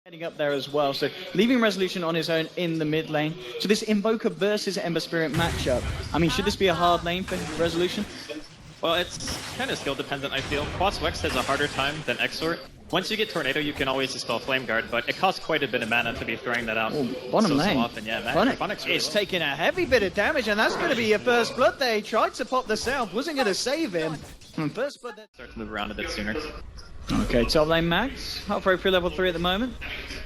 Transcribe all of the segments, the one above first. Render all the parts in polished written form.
Heading up there as well, so leaving Resolution on his own in the mid lane. So this Invoker versus Ember Spirit matchup, I mean, should this be a hard lane for Resolution? Well, it's kind of skill dependent, I feel. Quas Wex has a harder time than Exort. Once you get Tornado, you can always dispel Flame Guard, but it costs quite a bit of mana to be throwing that out bottom lane. So often. Yeah, Funnick's really taking a heavy bit of damage, and that's going to be your first blood there. He tried to pop the South, wasn't going to save him. First blood there. Start to move around a bit sooner. Okay, top lane Max, halfway through level 3 at the moment.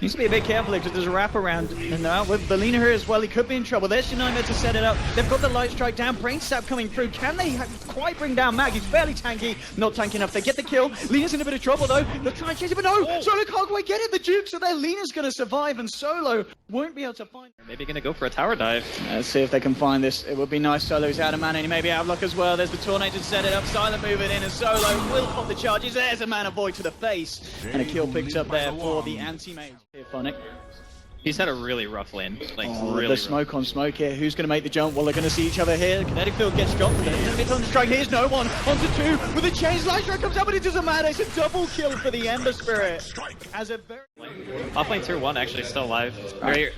Needs to be a bit careful because there's a wraparound. And now with the Lina here as well, he could be in trouble. There's your nightmare to set it up. They've got the light strike down, brain stab coming through. Can they quite bring down Mag? He's fairly tanky, not tanky enough. They get the kill. Lina's in a bit of trouble though. They're trying to chase it, but no! Solo can't quite get it. The Dukes are there. Lina's going to survive, and Solo won't be able to find. Maybe going to go for a tower dive. Let's see if they can find this. It would be nice. Solo's out of mana, and he may be out of luck as well. There's the Tornado to set it up. Silent moving in, and Solo will pop the charges. There's a mana void to the face. And a kill picked up there for the anti-mage here, Funnick. He's had a really rough lane. Really the smoke on smoke here. Who's going to make the jump? Well, they're going to see each other here. Kinetic field gets dropped. It's on the strike. Here's no one. Onto 2 with a change. Light strike comes out, but it doesn't matter. It's a double kill for the Ember Spirit. As a very off lane tier 1 actually still alive.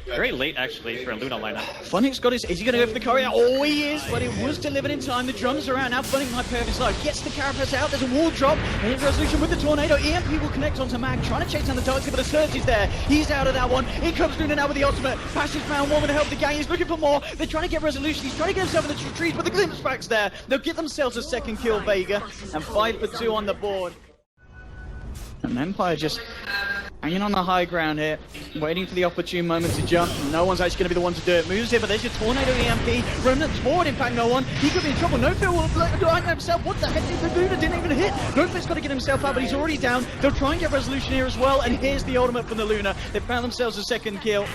Very late actually for a Luna lineup. Funnick's got his. Is he going to go for the courier? Oh, he is, but it was delivered in time. The drums are out now. Funnick might pay off his life. Gets the Carapace out. There's a wall drop. And here's Resolution with the Tornado. EMP will connect onto Mag, trying to chase down the Darkseid, but the Surge is there. He's out of that one. In comes Luna now with the ultimate. Passes found one with the help of the gang. He's looking for more. They're trying to get Resolution. He's trying to get himself in the trees, but the glimpse back's there. They'll get themselves a second kill, Vega, and 5 for 2 on the board. And Empire just hanging on the high ground here, waiting for the opportune moment to jump. No one's actually going to be the one to do it. Moves here, but there's your Tornado EMP. Remnant's forward, in fact, no one. He could be in trouble. No Fear will blind himself. What the heck did the Luna? Didn't even hit. No Fear's got to get himself out, but he's already down. They'll try and get Resolution here as well, and here's the ultimate from the Luna. They found themselves a second kill.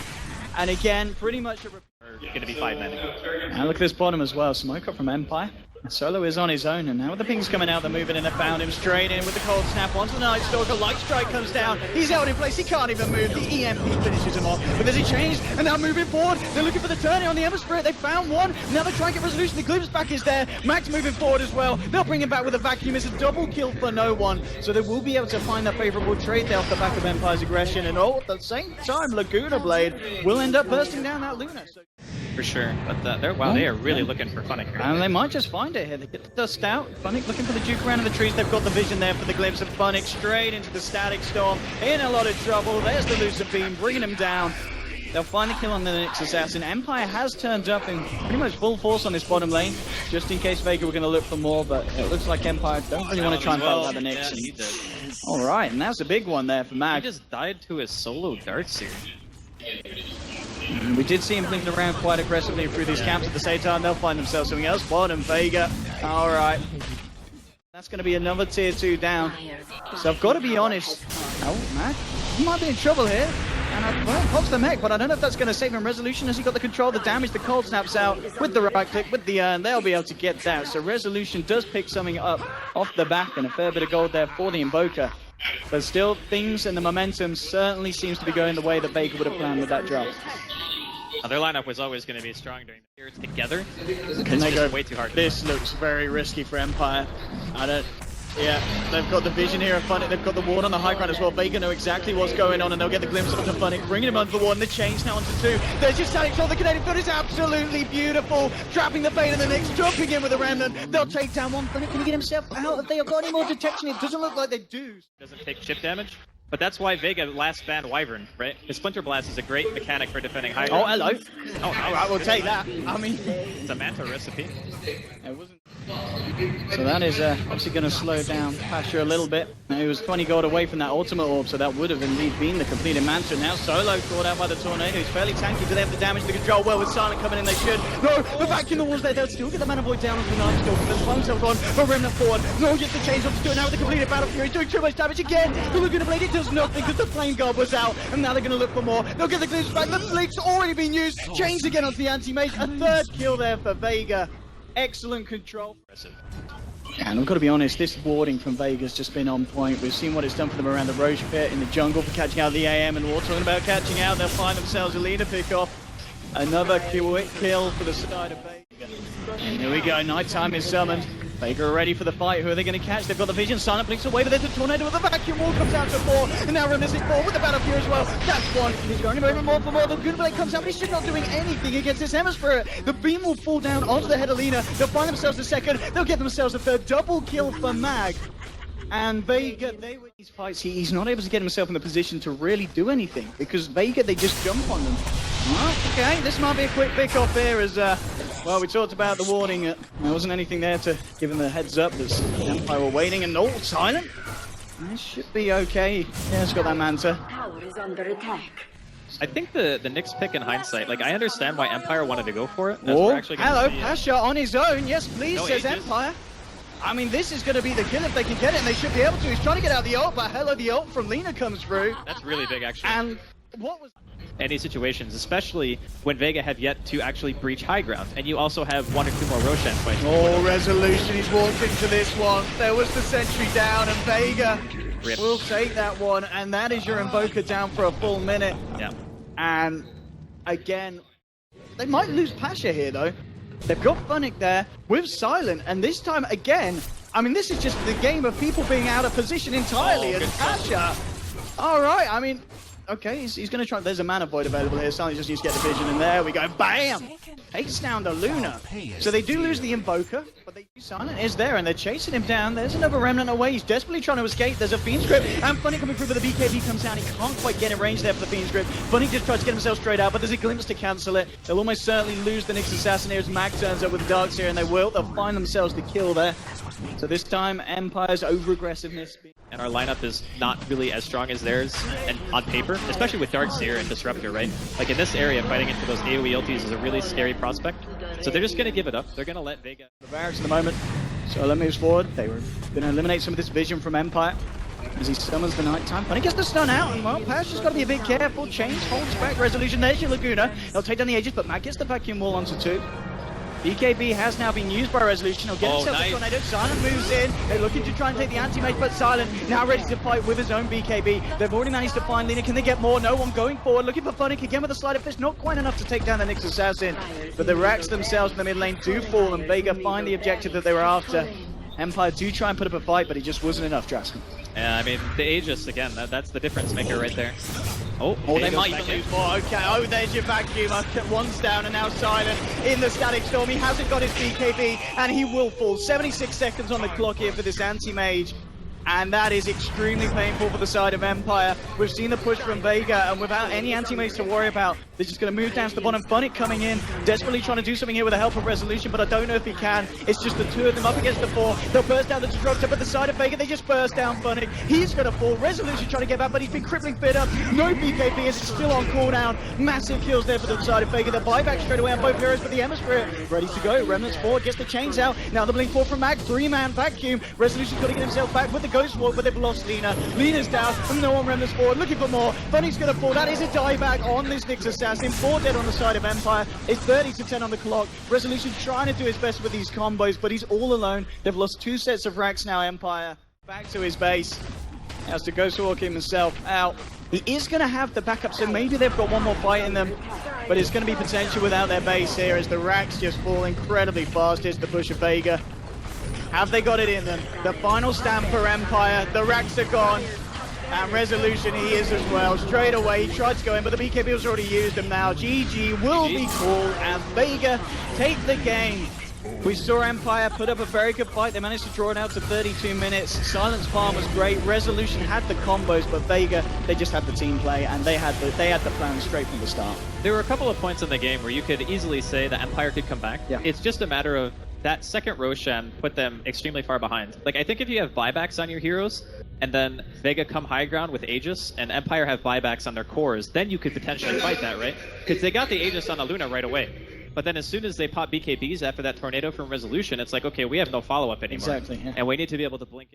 And again, pretty much going to be 5 men. And look at this bottom as well. Smoke up from Empire. Solo is on his own, and now with the pings coming out, they're moving in. They found him straight in with the cold snap onto the Night Stalker. Light strike comes down. He's out in place. He can't even move. The EMP finishes him off. But there's a change, and now moving forward. They're looking for the turn on the Ember Spirit. They found one. Now they're trying to get Resolution. The glimpse back is there. Max moving forward as well. They'll bring him back with a vacuum. It's a double kill for no one. So they will be able to find that favorable trade there off the back of Empire's aggression. And at the same time, Laguna Blade will end up bursting down that Luna. For sure, but they are really looking for Funnick here. And they might just find it here. They get the dust out. Funnick looking for the Duke around in the trees. They've got the vision there for the glimpse of Funnick straight into the Static Storm. In a lot of trouble. There's the Lucid Beam bringing him down. They'll find the kill on the Nyx Assassin. Empire has turned up in pretty much full force on this bottom lane, just in case Vega were going to look for more, but it looks like Empire don't really want to try and fight out the Nyx. Yeah, he did. Alright, and that's a big one there for Mag. He just died to his solo Darkseid. We did see him blinking around quite aggressively through these camps at the same time. They'll find themselves something else. Bottom, Vega. Alright. That's going to be another tier 2 down. So I've got to be honest. Oh, Mag, he might be in trouble here. And pops the mech, but I don't know if that's going to save him. Resolution, has he got the control, the damage, the cold snaps out with the right click, with the urn, they'll be able to get that. So Resolution does pick something up off the back, and a fair bit of gold there for the Invoker. But still, things and the momentum certainly seems to be going the way that Vega would have planned with that draft. Their lineup was always going to be strong during the year together. Can they go way too hard? This looks very risky for Empire. Yeah, they've got the vision here of Funnick. They've got the ward on the high ground as well. Vega know exactly what's going on, and they'll get the glimpse onto Funnick, bringing him under the ward, and the chains now onto 2. There's just Static Storm. The kinetic field is absolutely beautiful. Trapping the Bane and the Nyx, jumping in with the Remnant. They'll take down one. Funnick, can he get himself out? If they have got any more detection, it doesn't look like they do. Doesn't take chip damage. But that's why Vega last banned Wyvern, right? His Splinter Blast is a great mechanic for defending high ground. Oh, hello. Oh, I will take that. I mean, it's a Manta recipe. It wasn't. So that is obviously going to slow down Pasha a little bit. He was 20 gold away from that ultimate orb, so that would have indeed been the completed Manta. Now Solo caught out by the Tornado. He's fairly tanky. Do they have the damage to control? Well, with Silent coming in, they should. No, the vacuum the walls there. They'll still get the Mana Void down on the Night Stalker. There's one self on, but Remnant forward. No, gets the change up to do it now with the completed Battle Fury. Doing too much damage again. The Laguna Blade, it does nothing because the Flame Guard was out, and now they're going to look for more. They'll get the glimpse back. The Blade's already been used. Chains again onto the anti-mage. A third kill there for Vega. Excellent control. And I've got to be honest, this warding from Vega's just been on point. We've seen what it's done for them around the Roche Pit, in the jungle for catching out the AM, and we're talking about catching out. They'll find themselves a leader pick off. Another quick kill for the side of Vega. And here we go, nighttime is summoned. Vega are ready for the fight. Who are they going to catch? They've got the vision. Silent blinks away, but there's a tornado with the vacuum wall comes out to 4. And now Remis is 4 with the Battle Fury as well. That's 1. He's going over more for more. The Goonblade comes out, but he's just not doing anything against this Hemisphere. The beam will fall down onto the head of Lina. They'll find themselves a second. They'll get themselves a third. Double kill for Mag. And Vega, they win these fights. He's not able to get himself in the position to really do anything because Vega, they just jump on them. Well, okay, this might be a quick pick off here as, well, we talked about the warning. There wasn't anything there to give him a heads up as Empire were waiting and all silent. This should be okay. Yeah, it's got that Manta. Tower is under attack. I think the Knicks pick in hindsight, like I understand why Empire wanted to go for it. As Oh, we're actually gonna hello, see, Pasha on his own. Yes, please, No says ages. Empire. I mean, this is going to be the kill if they can get it, and they should be able to. He's trying to get out the ult, but hello, the ult from Lina comes through. That's really big, actually. And what was... Any situations, especially when Vega have yet to actually breach high ground, and you also have 1 or 2 more Roshan fights. Oh, Resolution, he's walked into this one. There was the sentry down, and Vega Rip. will take that one, and that is your Invoker down for a full minute. Yeah. And again, they might lose Pasha here, though. They've got Funnick there with Silent, and this time again, I mean, this is just the game of people being out of position entirely, Oh, and good Pasha. All right, I mean, okay, he's going to try. There's a Mana Void available here. Silent just needs to get the vision, and there we go. Bam! Takes down the Luna. So they do lose the Invoker, but they do Silent is there, and they're chasing him down. There's another Remnant away. He's desperately trying to escape. There's a Fiend's Grip, and Funny coming through, but the BKB comes down. He can't quite get in range there for the Fiend's Grip. Funny just tries to get himself straight out, but there's a glimpse to cancel it. They'll almost certainly lose the Nyx Assassin here as Mag turns up with Darks here, and they will. They'll find themselves the kill there. So this time, Empire's over-aggressiveness. And our lineup is not really as strong as theirs and on paper, especially with Dark Seer and Disruptor, right? Like in this area, fighting into those AoE ultis is a really scary prospect. So they're just going to give it up. They're going to let Vega... The barracks at the moment. So let moves forward. They were going to eliminate some of this vision from Empire as he summons the nighttime. But he gets the stun out, and well, Pasha's got to be a bit careful. Change holds back Resolution. There's your Laguna. They'll take down the Aegis, but Matt gets the vacuum wall onto 2. BKB has now been used by Resolution. He'll get himself a tornado. Silent moves in. They're looking to try and take the anti-mage, but Silent now ready to fight with his own BKB. They've already managed to find Lina. Can they get more? No one going forward. Looking for Funnick again with a sleight of fist. Not quite enough to take down the Nyx Assassin. But the racks themselves in the mid lane do fall, and Vega find the objective that they were after. Empire do try and put up a fight, but it just wasn't enough, Draskon. Yeah, I mean, the Aegis, again, that's the difference maker right there. Oh, they might even lose more. Okay, oh, there's your vacuum. One's down and now Silent in the Static Storm. He hasn't got his BKB, and he will fall. 76 seconds on the clock here for this anti-mage. And that is extremely painful for the side of Empire. We've seen the push from Vega, and without any anti-mages to worry about, they're just going to move down to the bottom. Funnick coming in, desperately trying to do something here with the help of Resolution, but I don't know if he can. It's just the 2 of them up against the 4. They'll burst down the Disruptor, but the side of Vega, they just burst down Funnick. He's going to fall. Resolution trying to get back, but he's been crippling fit up. No BKB is still on cooldown. Massive kills there for the side of Vega. The buyback straight away on both heroes, but the Hemisphere ready to go. Remnants forward, gets the chains out. Now the blink forward from Mag. 3-man vacuum. Resolution's got to get himself back with the Ghost Walk, but they've lost Lina. Lina's down, and no one Remnants forward, looking for more. Funny's going to fall. That is a dieback on this Nyx Assassin. 4 dead on the side of Empire. It's 30 to 10 on the clock. Resolution trying to do his best with these combos, but he's all alone. They've lost 2 sets of racks now, Empire. Back to his base. Has to Ghost Walk himself out. He is going to have the backup, so maybe they've got one more fight in them. But it's going to be potential without their base here as the racks just fall incredibly fast. Here's the push of Vega. Have they got it in them? The final stand for Empire. The racks are gone. And Resolution, he is as well. Straight away, he tried to go in, but the BKB was already used, and now GG will be called, and Vega take the game. We saw Empire put up a very good fight. They managed to draw it out to 32 minutes. Silence Farm was great. Resolution had the combos, but Vega, they just had the team play, and they had the plan straight from the start. There were a couple of points in the game where you could easily say that Empire could come back. Yeah. It's just a matter of that second Roshan put them extremely far behind. Like, I think if you have buybacks on your heroes, and then Vega come high ground with Aegis, and Empire have buybacks on their cores, then you could potentially fight that, right? Because they got the Aegis on the Luna right away. But then as soon as they pop BKBs after that tornado from Resolution, it's like, okay, we have no follow-up anymore. Exactly, yeah. And we need to be able to blink it.